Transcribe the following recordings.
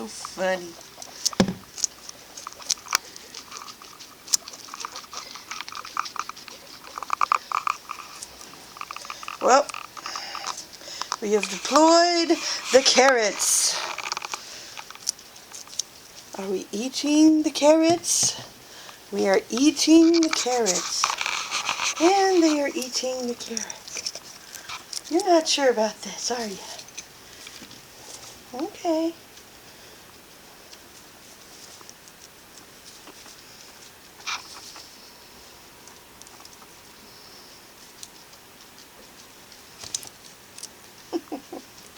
so funny. Well, we have deployed the carrots. Are we eating the carrots? We are eating the carrots. And they are eating the carrot. You're not sure about this, are you? Okay.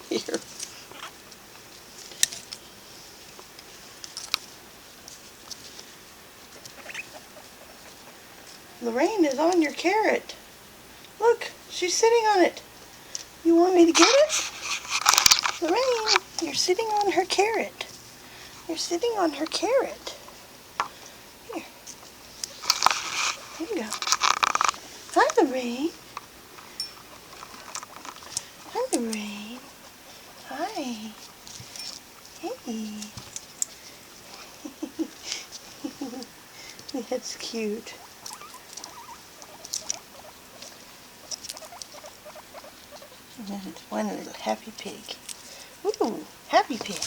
Here. Lorraine is on your carrot. Look, she's sitting on it. You want me to get it? Lorraine, you're sitting on her carrot. You're sitting on her carrot. Here. There you go. Hi, Lorraine. Hi, Lorraine. Hi. Hey. That's cute. And it's one little happy pig. Ooh, happy pig.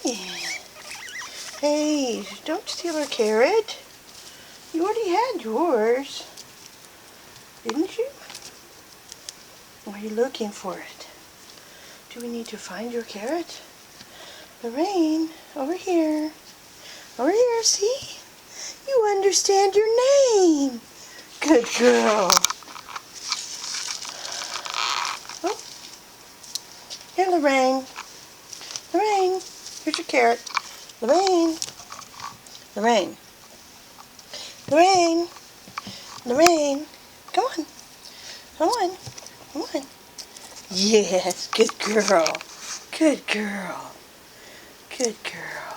Yeah. Hey, don't steal her carrot. You already had yours. Didn't you? Or are you looking for it? Do we need to find your carrot? Lorraine, over here. Over here, see? You understand your name. Good girl. Oh. Here, Lorraine. Lorraine, here's your carrot. Lorraine. Lorraine. Lorraine. Lorraine. Come on. Come on. Come on. Yes, good girl. Good girl. Good girl.